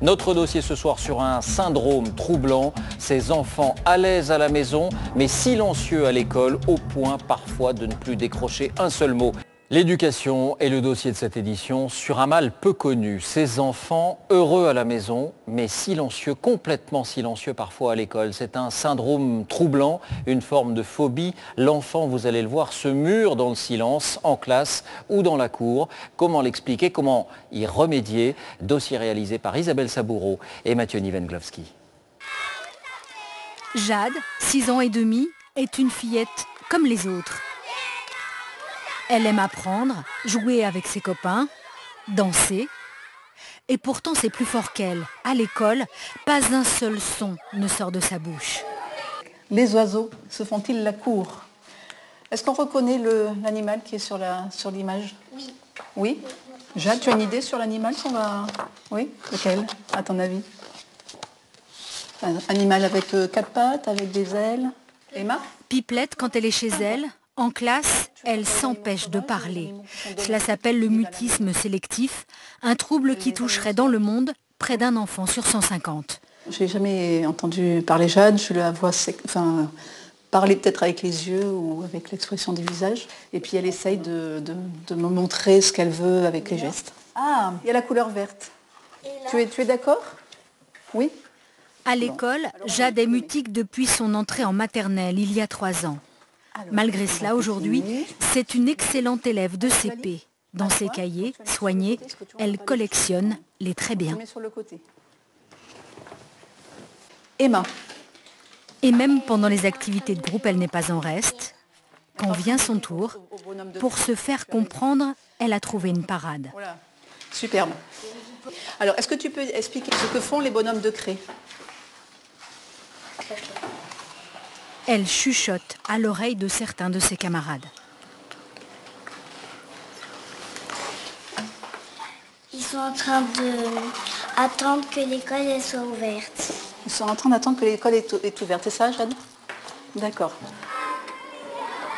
Notre dossier ce soir sur un syndrome troublant, ces enfants à l'aise à la maison mais silencieux à l'école au point parfois de ne plus décrocher un seul mot. L'éducation est le dossier de cette édition sur un mal peu connu. Ces enfants heureux à la maison, mais silencieux, complètement silencieux parfois à l'école. C'est un syndrome troublant, une forme de phobie. L'enfant, vous allez le voir, se mure dans le silence, en classe ou dans la cour. Comment l'expliquer, comment y remédier? Dossier réalisé par Isabelle Saboureau et Mathieu Nivenglowski. Jade, 6 ans et demi, est une fillette comme les autres. Elle aime apprendre, jouer avec ses copains, danser. Et pourtant, c'est plus fort qu'elle. À l'école, pas un seul son ne sort de sa bouche. Les oiseaux se font-ils la cour? Est-ce qu'on reconnaît l'animal qui est sur l'image? Oui. Oui. Jade, tu as une idée sur l'animal qu'on va... Oui. Lequel, à ton avis? Un animal avec 4 pattes, avec des ailes. Emma? Pipelette, quand elle est chez elle, en classe, elle s'empêche de parler. Cela s'appelle le mutisme sélectif, un trouble qui toucherait dans le monde près d'un enfant sur 150. Je n'ai jamais entendu parler Jade, je la vois parler peut-être avec les yeux ou avec l'expression du visage. Et puis elle essaye de me montrer ce qu'elle veut avec les gestes. Ah, il y a la couleur verte. Tu es d'accord? Oui. À l'école, Jade est mutique depuis son entrée en maternelle il y a 3 ans. Malgré cela, aujourd'hui, c'est une excellente élève de CP. Dans ses cahiers, soignés, elle collectionne les très bien. Emma. Et même pendant les activités de groupe, elle n'est pas en reste. Quand vient son tour, pour se faire comprendre, elle a trouvé une parade. Voilà. Superbe. Alors, est-ce que tu peux expliquer ce que font les bonhommes de craie? Elle chuchote à l'oreille de certains de ses camarades. Ils sont en train d'attendre que l'école soit ouverte. Ils sont en train d'attendre que l'école est ouverte, c'est ça, Jade? D'accord.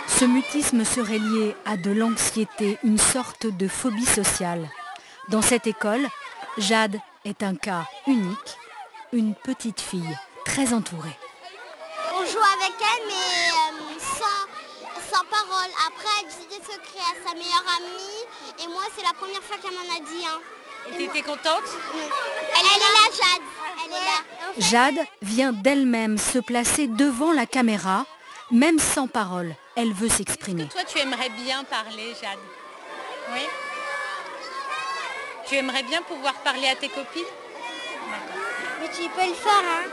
Ce mutisme serait lié à de l'anxiété, une sorte de phobie sociale. Dans cette école, Jade est un cas unique, une petite fille très entourée. On joue avec elle, mais sans parole. Après, elle dit des secrets à sa meilleure amie. Et moi, c'est la première fois qu'elle m'en a dit. Hein. Et t'étais contente? Elle est là, Jade. Elle est là. Jade vient d'elle-même se placer devant la caméra, même sans parole. Elle veut s'exprimer. Est-ce que toi, tu aimerais bien parler, Jade? Oui. Tu aimerais bien pouvoir parler à tes copines? Mais tu peux le faire, hein?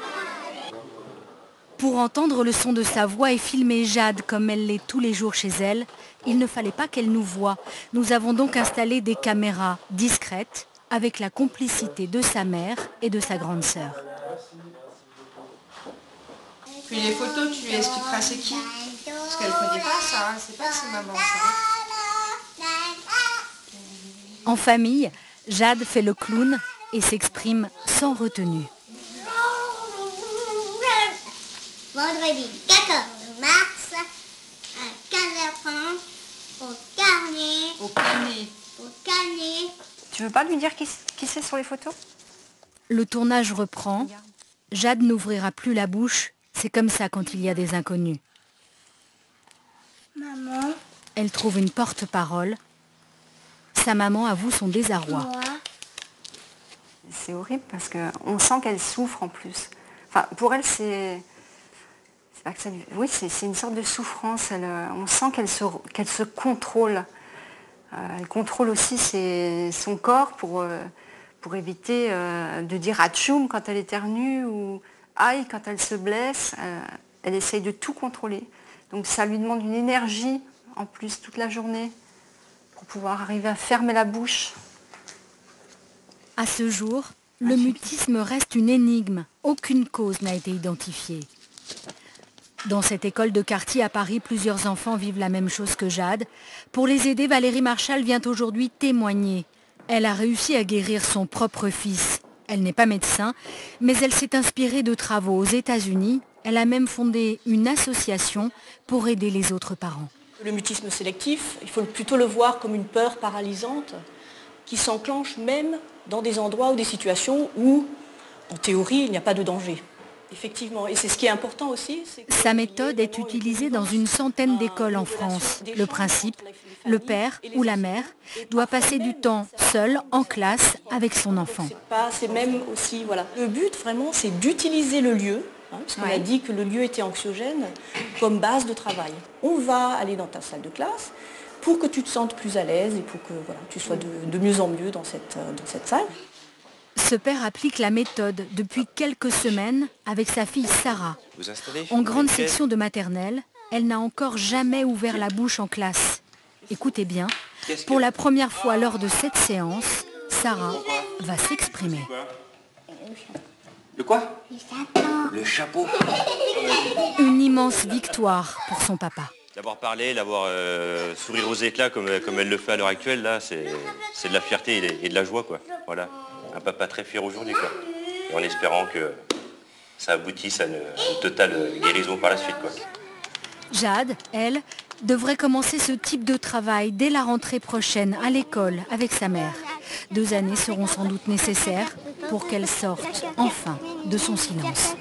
Pour entendre le son de sa voix et filmer Jade comme elle l'est tous les jours chez elle, il ne fallait pas qu'elle nous voie. Nous avons donc installé des caméras discrètes avec la complicité de sa mère et de sa grande sœur. Puis les photos, tu lui expliqueras c'est qui? Parce qu'elle ne connaît pas ça, hein. C'est pas que c'est maman ça. En famille, Jade fait le clown et s'exprime sans retenue. Vendredi 14 mars, à 15h30, au carnet. Au canet. Au carnet. Tu veux pas lui dire qui c'est sur les photos? Le tournage reprend. Jade n'ouvrira plus la bouche. C'est comme ça quand il y a des inconnus. Maman. Elle trouve une porte-parole. Sa maman avoue son désarroi. Moi. C'est horrible parce qu'on sent qu'elle souffre en plus. Enfin, pour elle, pas que ça lui... Oui, c'est une sorte de souffrance. On sent qu'elle se contrôle. Elle contrôle aussi son corps pour éviter de dire atchoum quand elle éternue ou aïe quand elle se blesse. Elle essaye de tout contrôler. Donc ça lui demande une énergie en plus toute la journée pour pouvoir arriver à fermer la bouche. À ce jour, le mutisme reste une énigme. Aucune cause n'a été identifiée. Dans cette école de quartier à Paris, plusieurs enfants vivent la même chose que Jade. Pour les aider, Valérie Marchal vient aujourd'hui témoigner. Elle a réussi à guérir son propre fils. Elle n'est pas médecin, mais elle s'est inspirée de travaux aux États-Unis. Elle a même fondé une association pour aider les autres parents. Le mutisme sélectif, il faut plutôt le voir comme une peur paralysante qui s'enclenche même dans des endroits ou des situations où En théorie, il n'y a pas de danger. Effectivement, et c'est ce qui est important aussi. Sa méthode est utilisée dans une centaine d'écoles en France. Le principe, le père ou la mère doit passer du temps seul en classe avec son enfant. C'est même aussi, voilà. Le but vraiment, c'est d'utiliser le lieu, parce qu'on a dit que le lieu était anxiogène, comme base de travail. On va aller dans ta salle de classe pour que tu te sentes plus à l'aise et pour que voilà, tu sois de mieux en mieux dans cette salle. Ce père applique la méthode depuis quelques semaines avec sa fille Sarah. En grande section de maternelle, elle n'a encore jamais ouvert la bouche en classe. Écoutez bien, pour la première fois lors de cette séance, Sarah va s'exprimer. Le quoi? Le chapeau. Une immense victoire pour son papa. D'avoir parlé, d'avoir sourire aux éclats comme elle le fait à l'heure actuelle, là, c'est de la fierté et de la joie, quoi. Voilà. Un papa très fier aujourd'hui, quoi. Et en espérant que ça aboutisse à une totale guérison par la suite, quoi. Jade, elle, devrait commencer ce type de travail dès la rentrée prochaine à l'école avec sa mère. 2 années seront sans doute nécessaires pour qu'elle sorte enfin de son silence.